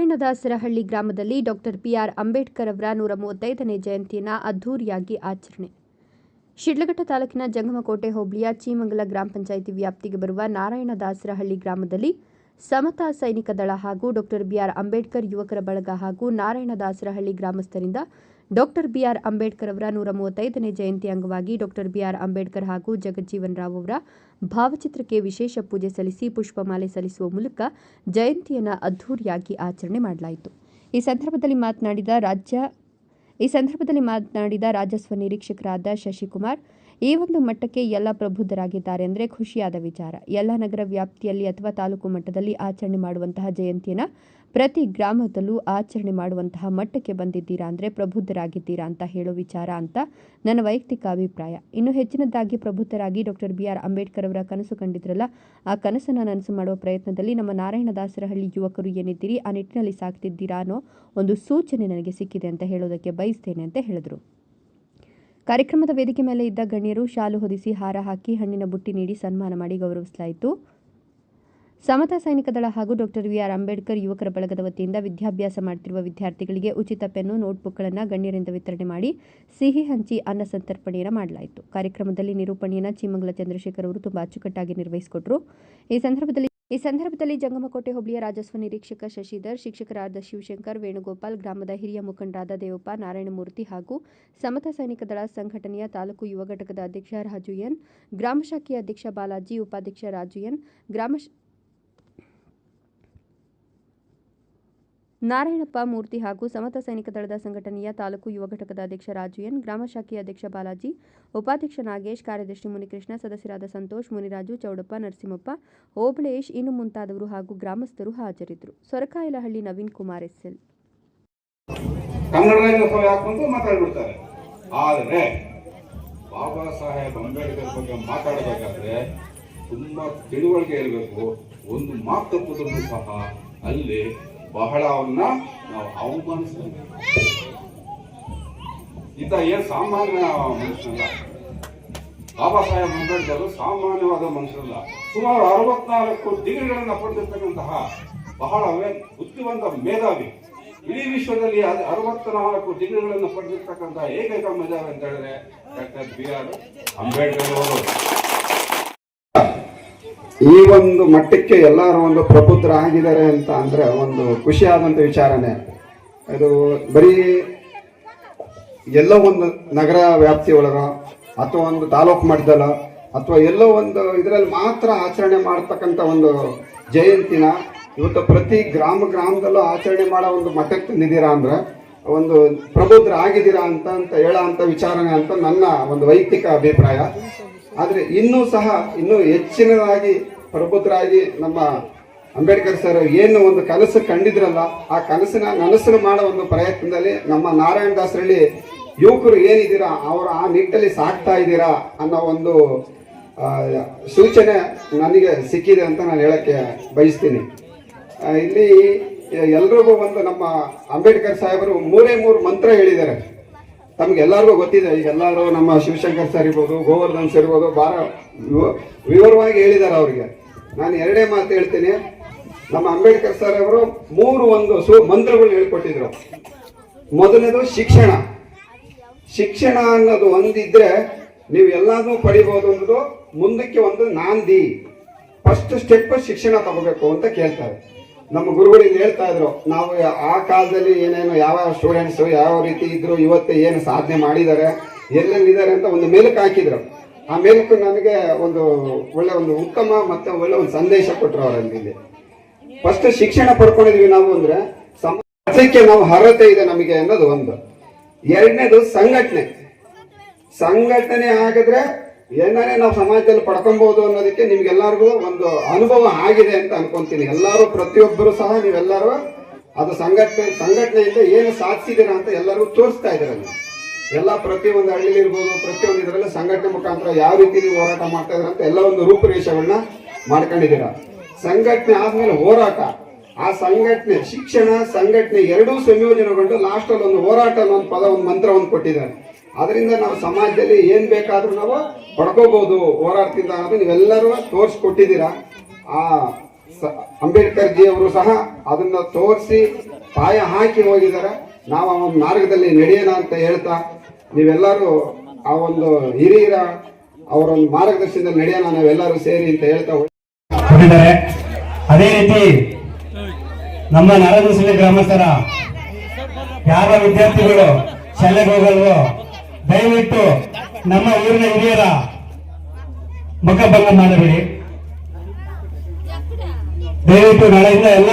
ನಾರಾಯಣದಾಸರಹಳ್ಳಿ ಗ್ರಾಮದಲ್ಲಿ doctor B R Ambedkar ಅವರ 135ನೇ ಜಯಂತಿಯನ್ನು ಅದ್ದೂರಿಯಾಗಿ ಆಚರಣೆ. ಶಿಡ್ಲಘಟ್ಟ ತಾಲೂಕಿನ ಜಂಗಮಕೋಟೆ ಹೋಬಳಿಯ ಚೀಮಂಗಲ ಗ್ರಾಮ ಪಂಚಾಯಿತಿ ವ್ಯಾಪ್ತಿಗೆ ಬರುವ ನಾರಾಯಣದಾಸರಹಳ್ಳಿ ಗ್ರಾಮದಲ್ಲಿ ಸಮತಾ ಸೈನಿಕ ದಳ ಹಾಗೂ ಡಾಕ್ಟರ್ ಬಿಆರ್ ಅಂಬೇಡ್ಕರ್ ಯುವಕರ ಬಳಗ ಹಾಗೂ ನಾರಾಯಣದಾಸರಹಳ್ಳಿ ಗ್ರಾಮಸ್ಥರಿಂದ ಡಾಕ್ಟರ್ ಬಿಆರ್ ಅಂಬೇಡ್ಕರ್ ಅವರ 135ನೇ ಜಯಂತಿ ಅಂಗವಾಗಿ ಡಾಕ್ಟರ್ ಬಿಆರ್ ಅಂಬೇಡ್ಕರ್ ಹಾಗೂ ಜಗಜ್ಜೀವನ್ ರಾವ್ ಅವರ ಭಾವಚಿತ್ರಕ್ಕೆ ವಿಶೇಷ ಪೂಜೆ ಸಲ್ಲಿಸಿ ಪುಷ್ಪಮಾಲೆ ಸಲ್ಲಿಸುವ ಮೂಲಕ ಜಯಂತಿಯನ್ನು ಅದ್ದೂರಿಯಾಗಿ ಆಚರಣೆ ಮಾಡಲಾಯಿತು. ಈ ಸಂದರ್ಭದಲ್ಲಿ ಮಾತನಾಡಿದ ರಾಜಸ್ವ ನಿರೀಕ್ಷಕರಾದ ಶಶಿಕುಮಾರ್, ಈ ಒಂದು ಮಟ್ಟಕ್ಕೆ ಎಲ್ಲ ಪ್ರಬುದ್ಧರಾಗಿದ್ದಾರೆ ಅಂದರೆ ಖುಷಿಯಾದ ವಿಚಾರ. ಎಲ್ಲ ನಗರ ವ್ಯಾಪ್ತಿಯಲ್ಲಿ ಅಥವಾ ತಾಲೂಕು ಮಟ್ಟದಲ್ಲಿ ಆಚರಣೆ ಮಾಡುವಂತಹ ಜಯಂತಿಯನ್ನು ಪ್ರತಿ ಗ್ರಾಮದಲ್ಲೂ ಆಚರಣೆ ಮಾಡುವಂತಹ ಮಟ್ಟಕ್ಕೆ ಬಂದಿದ್ದೀರಾ ಅಂದರೆ ಪ್ರಬುದ್ಧರಾಗಿದ್ದೀರಾ ಅಂತ ಹೇಳೋ ವಿಚಾರ ಅಂತ ನನ್ನ ವೈಯಕ್ತಿಕ ಅಭಿಪ್ರಾಯ. ಇನ್ನು ಹೆಚ್ಚಿನದಾಗಿ ಪ್ರಬುದ್ಧರಾಗಿ ಡಾಕ್ಟರ್ ಬಿಆರ್ ಅಂಬೇಡ್ಕರ್ ಅವರ ಕನಸು ಕಂಡಿದ್ರಲ್ಲ, ಆ ಕನಸನ್ನು ನನಸು ಮಾಡುವ ಪ್ರಯತ್ನದಲ್ಲಿ ನಮ್ಮ ನಾರಾಯಣದಾಸರಹಳ್ಳಿ ಯುವಕರು ಏನಿದ್ದೀರಿ ಆ ನಿಟ್ಟಿನಲ್ಲಿ ಸಾಗ್ತಿದ್ದೀರಾ ಅನ್ನೋ ಒಂದು ಸೂಚನೆ ನನಗೆ ಸಿಕ್ಕಿದೆ ಅಂತ ಹೇಳೋದಕ್ಕೆ ಬಯಸ್ತೇನೆ ಅಂತ ಹೇಳಿದರು. ಕಾರ್ಯಕ್ರಮದ ವೇದಿಕೆ ಮೇಲೆ ಇದ್ದ ಗಣ್ಯರು ಶಾಲು ಹೊದಿಸಿ ಹಾರ ಹಾಕಿ ಹಣ್ಣಿನ ಬುಟ್ಟಿ ನೀಡಿ ಸನ್ಮಾನ ಮಾಡಿ ಗೌರವಿಸಲಾಯಿತು. ಸಮತಾ ಸೈನಿಕ ದಳ ಹಾಗೂ ಡಾಕ್ಟರ್ ಬಿಆರ್ ಅಂಬೇಡ್ಕರ್ ಯುವಕರ ಬಳಗದ ವತಿಯಿಂದ ವಿದ್ಯಾಭ್ಯಾಸ ಮಾಡುತ್ತಿರುವ ವಿದ್ಯಾರ್ಥಿಗಳಿಗೆ ಉಚಿತ ಪೆನ್ನು, ನೋಟ್ಬುಕ್ಗಳನ್ನು ಗಣ್ಯರಿಂದ ವಿತರಣೆ ಮಾಡಿ ಸಿಹಿ ಹಂಚಿ ಅನ್ನ ಸಂತರ್ಪಣೆಯನ್ನು ಮಾಡಲಾಯಿತು. ಕಾರ್ಯಕ್ರಮದಲ್ಲಿ ನಿರೂಪಣೆಯನ್ನು ಚೀಮಂಗಲ ಚಂದ್ರಶೇಖರ್ ಅವರು ತುಂಬಾ ಅಚ್ಚುಕಟ್ಟಾಗಿ ನಿರ್ವಹಿಸಿಕೊಟ್ಟರು. ಈ ಸಂದರ್ಭದಲ್ಲಿ ಜಂಗಮಕೋಟೆ ಹೋಬಳಿಯ ರಾಜಸ್ವ ನಿರೀಕ್ಷಕ ಶಶಿಧರ್, ಶಿಕ್ಷಕರಾದ ಶಿವಶಂಕರ್, ವೇಣುಗೋಪಾಲ್, ಗ್ರಾಮದ ಹಿರಿಯ ಮುಖಂಡರಾದ ದೇವಪ್ಪ, ನಾರಾಯಣಮೂರ್ತಿ ಹಾಗೂ ಸಮತಾ ಸೈನಿಕ ದಳ ಸಂಘಟನೆಯ ತಾಲೂಕು ಯುವ ಘಟಕದ ಅಧ್ಯಕ್ಷ ರಾಜು ಎನ್, ಗ್ರಾಮ ಶಾಖೆಯ ಅಧ್ಯಕ್ಷ ಬಾಲಾಜಿ, ಉಪಾಧ್ಯಕ್ಷ ರಾಜು ಎನ್, ನಾರಾಯಣಪ್ಪ ಮೂರ್ತಿ ಹಾಗೂ ಸಮತಾ ಸೈನಿಕ ದಳದ ಸಂಘಟನೆಯ ತಾಲೂಕು ಯುವ ಘಟಕದ ಅಧ್ಯಕ್ಷ ರಾಜು ಎನ್, ಗ್ರಾಮ ಶಾಖೆಯ ಅಧ್ಯಕ್ಷ ಬಾಲಾಜಿ, ಉಪಾಧ್ಯಕ್ಷ ನಾಗೇಶ್, ಕಾರ್ಯದರ್ಶಿ ಮುನಿಕೃಷ್ಣ, ಸದಸ್ಯರಾದ ಸಂತೋಷ್, ಮುನಿರಾಜು, ಚೌಡಪ್ಪ, ನರಸಿಂಹಪ್ಪ, ಓಬಳೇಶ್ ಇನ್ನು ಮುಂತಾದವರು ಹಾಗೂ ಗ್ರಾಮಸ್ಥರು ಹಾಜರಿದ್ದರು. ಸೊರಕಾಯಲಹಳ್ಳಿ ನವೀನ್ ಕುಮಾರ್ ಎಸ್ಎಲ್. ಮಾತಾಡ್ಬಿಡ್ತಾರೆ, ಆದರೆ ಬಾಬಾ ಸಾಹೇಬ್ ಅಂಬೇಡ್ಕರ್ ಬಗ್ಗೆ ಮಾತಾಡಬೇಕಾದ್ರೆ ತುಂಬಾ ತಿಳುವಳಿಕೆ ಇರಬೇಕು. ಒಂದು ಮಾತು ತಪ್ಪುದ್ರೂ ಸಹ ಅಲ್ಲಿ ಬಹಳ ಅವನ್ನ ನಾವು ಅವಮಾನಿಸ್ತೀವಿ. ಈತ ಏನ್ ಸಾಮಾನ್ಯ ಮನುಷ್ಯನಲ್ಲ. ಬಾಬಾ ಸಾಹೇಬ್ ಅಂಬೇಡ್ಕರ್ ಸಾಮಾನ್ಯವಾದ ಮನುಷ್ಯರಲ್ಲ. ಸುಮಾರು 64 ಡಿಗ್ರಿಗಳನ್ನ ಪಡೆದಿರ್ತಕ್ಕಂತಹ ಬಹಳ ಬುದ್ಧಿವಂತ ಮೇಧಾವಿ. ಇಡೀ ವಿಶ್ವದಲ್ಲಿ 64 ಡಿಗ್ರಿಗಳನ್ನು ಪಡೆದಿರ್ತಕ್ಕಂತಹ ಏಕೈಕ ಮೇಧಾವಿ ಅಂತ ಹೇಳಿದ್ರೆ ಡಾಕ್ಟರ್ ಬಿಆರ್ ಅಂಬೇಡ್ಕರ್ ಅವರು. ಈ ಒಂದು ಮಟ್ಟಕ್ಕೆ ಎಲ್ಲರೂ ಒಂದು ಪ್ರಬುದ್ಧರಾಗಿದ್ದಾರೆ ಅಂತ ಅಂದ್ರೆ ಒಂದು ಖುಷಿಯಾದಂಥ ವಿಚಾರನೆ. ಇದು ಬರೀ ಎಲ್ಲೋ ಒಂದು ನಗರ ವ್ಯಾಪ್ತಿಯೊಳಗ ಅಥವಾ ಒಂದು ತಾಲೂಕು ಮಟ್ಟದಲ್ಲ ಅಥವಾ ಎಲ್ಲೋ ಒಂದು ಇದರಲ್ಲಿ ಮಾತ್ರ ಆಚರಣೆ ಮಾಡತಕ್ಕಂಥ ಒಂದು ಜಯಂತಿನ ಇವತ್ತು ಪ್ರತಿ ಗ್ರಾಮದಲ್ಲೂ ಆಚರಣೆ ಮಾಡೋ ಒಂದು ಮಟ್ಟಕ್ಕೆ ತಂದಿದ್ದೀರಾ ಅಂದ್ರೆ ಒಂದು ಪ್ರಬುದ್ಧರಾಗಿದ್ದೀರಾ ಅಂತ ಹೇಳೋ ಅಂತ ವಿಚಾರನೆ ಅಂತ ನನ್ನ ಒಂದು ವೈಯಕ್ತಿಕ ಅಭಿಪ್ರಾಯ. ಆದರೆ ಇನ್ನೂ ಹೆಚ್ಚಿನದಾಗಿ ಪ್ರಬುದ್ಧರಾಗಿ ನಮ್ಮ ಅಂಬೇಡ್ಕರ್ ಸರ್ ಏನು ಒಂದು ಕನಸು ಕಂಡಿದ್ರಲ್ಲ, ಆ ನನಸನ್ನು ಮಾಡೋ ಒಂದು ಪ್ರಯತ್ನದಲ್ಲಿ ನಮ್ಮ ನಾರಾಯಣದಾಸರಲ್ಲಿ ಯುವಕರು ಏನಿದ್ದೀರಾ ಅವರು ಆ ನಿಟ್ಟಲ್ಲಿ ಸಾಕ್ತಾ ಇದ್ದೀರಾ ಅನ್ನೋ ಒಂದು ಸೂಚನೆ ನನಗೆ ಸಿಕ್ಕಿದೆ ಅಂತ ನಾನು ಹೇಳಕ್ಕೆ ಬಯಸ್ತೀನಿ. ಇಲ್ಲಿ ಎಲ್ರಿಗೂ ಒಂದು ನಮ್ಮ ಅಂಬೇಡ್ಕರ್ ಸಾಹೇಬರು 3 ಮಂತ್ರ ಹೇಳಿದ್ದಾರೆ. ತಮ್ಗೆಲ್ಲರಿಗೂ ಗೊತ್ತಿದೆ. ಈಗ ಎಲ್ಲರೂ ನಮ್ಮ ಶಿವಶಂಕರ್ ಸರ್ ಇರ್ಬೋದು, ಗೋವರ್ಧನ್ ಸರ್ ಇರ್ಬೋದು, ಭಾಳ ವಿವರವಾಗಿ ಹೇಳಿದ್ದಾರೆ. ಅವ್ರಿಗೆ ನಾನು 2 ಮಾತು ಹೇಳ್ತೀನಿ. ನಮ್ಮ ಅಂಬೇಡ್ಕರ್ ಸರ್ ಅವರು 3 ಮಂತ್ರಗಳು ಹೇಳ್ಕೊಟ್ಟಿದ್ರು. ಮೊದಲನೇದು ಶಿಕ್ಷಣ ಅನ್ನೋದು ಒಂದಿದ್ರೆ ನೀವು ಎಲ್ಲಾದ್ರೂ ಪಡಿಬಹುದು ಅನ್ನೋದು ಮುಂದಕ್ಕೆ ಒಂದು ನಾಂದಿ. ಫಸ್ಟ್ ಸ್ಟೆಪ್ ಶಿಕ್ಷಣ ತಗೋಬೇಕು ಅಂತ ಕೇಳ್ತಾರೆ. ನಮ್ಮ ಗುರುಗಳಿಂದ ಹೇಳ್ತಾ ಇದ್ರು, ನಾವು ಆ ಕಾಲದಲ್ಲಿ ಏನೇನು ಯಾವ ಸ್ಟೂಡೆಂಟ್ಸ್ ಯಾವ ರೀತಿ ಇದ್ರು, ಇವತ್ತು ಏನು ಸಾಧನೆ ಮಾಡಿದ್ದಾರೆ, ಎಲ್ಲೆಲ್ಲಿದ್ದಾರೆ ಅಂತ ಒಂದು ಮೆಲುಕು ಹಾಕಿದ್ರು. ಆ ಮೆಲುಕು ನನಗೆ ಒಂದು ಒಳ್ಳೆ ಒಂದು ಉತ್ತಮ ಮತ್ತೆ ಒಳ್ಳೆ ಒಂದು ಸಂದೇಶ ಕೊಟ್ಟರು ಅವರಲ್ಲಿ. ಫಸ್ಟ್ ಶಿಕ್ಷಣ ಪಡ್ಕೊಂಡಿದ್ವಿ ನಾವು ಅಂದ್ರೆ ಸಮಾಜಕ್ಕೆ ನಾವು ಅರ್ಹತೆ ಇದೆ ನಮಗೆ ಅನ್ನೋದು ಒಂದು. 2ನೇದು ಸಂಘಟನೆ ಆಗಿದ್ರೆ ಏನಾರೇ ನಾವು ಸಮಾಜದಲ್ಲಿ ಪಡ್ಕೊಬಹುದು ಅನ್ನೋದಕ್ಕೆ ನಿಮ್ಗೆಲ್ಲರಿಗೂ ಒಂದು ಅನುಭವ ಆಗಿದೆ ಅಂತ ಅನ್ಕೊಂತೀನಿ. ಎಲ್ಲರೂ ಪ್ರತಿಯೊಬ್ಬರು ಸಹ ನೀವೆಲ್ಲರೂ ಅದು ಸಂಘಟನೆಯಿಂದ ಏನು ಸಾಧಿಸಿದ್ದೀರಾ ಅಂತ ಎಲ್ಲರಿಗೂ ತೋರಿಸ್ತಾ ಇದ್ದೀರ. ಎಲ್ಲ ಪ್ರತಿಯೊಂದು ಹಳ್ಳಿಲಿ ಇರ್ಬೋದು, ಪ್ರತಿಯೊಂದು ಇದರಲ್ಲಿ ಸಂಘಟನೆ ಮುಖಾಂತರ ಯಾವ ರೀತಿ ನೀವು ಹೋರಾಟ ಮಾಡ್ತಾ ಇದ್ರ ಅಂತ ಎಲ್ಲ ಒಂದು ರೂಪುರೇಷೆಗಳನ್ನ ಮಾಡ್ಕೊಂಡಿದ್ದೀರಾ. ಸಂಘಟನೆ ಆದ್ಮೇಲೆ ಹೋರಾಟ, ಆ ಸಂಘಟನೆ ಶಿಕ್ಷಣ ಸಂಘಟನೆ ಎರಡೂ ಸಂಯೋಜನೆಗೊಂಡು ಲಾಸ್ಟ್ ಅಲ್ಲಿ ಒಂದು ಹೋರಾಟ ಅನ್ನೋ ಒಂದು ಪದ ಒಂದು ಮಂತ್ರವನ್ನು ಕೊಟ್ಟಿದ್ದಾರೆ. ಅದರಿಂದ ನಾವು ಸಮಾಜದಲ್ಲಿ ಏನ್ ಬೇಕಾದ್ರೂ ನಾವು ಪಡ್ಕೋಬಹುದು ಹೋರಾಟದಿಂದ ಅನ್ನೋದು ನೀವೆಲ್ಲರೂ ತೋರಿಸ್ಕೊಟ್ಟಿದ್ದೀರಾ. ಆ ಅಂಬೇಡ್ಕರ್ ಜಿ ಅವರು ಸಹ ಅದನ್ನ ತೋರಿಸಿ ಪಾಯ ಹಾಕಿ ಹೋಗಿದ್ದಾರೆ. ನಾವು ಆ ಒಂದು ಮಾರ್ಗದಲ್ಲಿ ನಡೆಯೋಣ ಅಂತ ಹೇಳ್ತಾ ನೀವೆಲ್ಲರೂ ಆ ಒಂದು ಹಿರಿಯರ ಅವರ ಒಂದು ಮಾರ್ಗದರ್ಶನದಲ್ಲಿ ನಡೆಯೋಣ ನಾವೆಲ್ಲರೂ ಸೇರಿ ಅಂತ ಹೇಳ್ತಾ ಕೊಟ್ಟಿದ್ದಾರೆ. ಅದೇ ರೀತಿ ನಮ್ಮ ನರಗುಂಸಲಿ ಗ್ರಾಮಸ್ಥರ ಯಾವ ವಿದ್ಯಾರ್ಥಿಗಳು ಶಾಲೆಗೆ ಹೋಗಲ್ವೋ ದಯವಿಟ್ಟು ನಮ್ಮ ಊರಿನ ಹಿರಿಯರ ಮುಖಭಂಗ ಮಾಡಬೇಡಿ. ದಯವಿಟ್ಟು ನಾಳೆಯಿಂದ ಎಲ್ಲ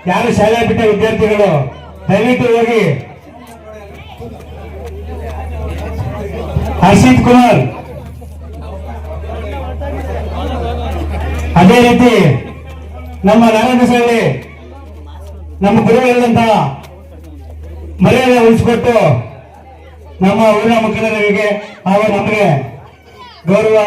ಯಾರು ಶಾಲೆ ಬಿಟ್ಟ ವಿದ್ಯಾರ್ಥಿಗಳು ದಯವಿಟ್ಟು ಹೋಗಿ. ಹರ್ಷಿತ್ ಕುಮಾರ್, ಅದೇ ರೀತಿ ನಮ್ಮ ನಾರಾಯಣದಲ್ಲಿ ನಮ್ಮ ಗುರುಗಳಿಂದಂತಹ ಮರ್ಯಾದೆ ಉಳಿಸಿಕೊಟ್ಟು ನಮ್ಮ ಊರಿನ ಮುಖಂಡರಿಗೆ ಹಾಗೂ ನಮಗೆ ಗೌರವ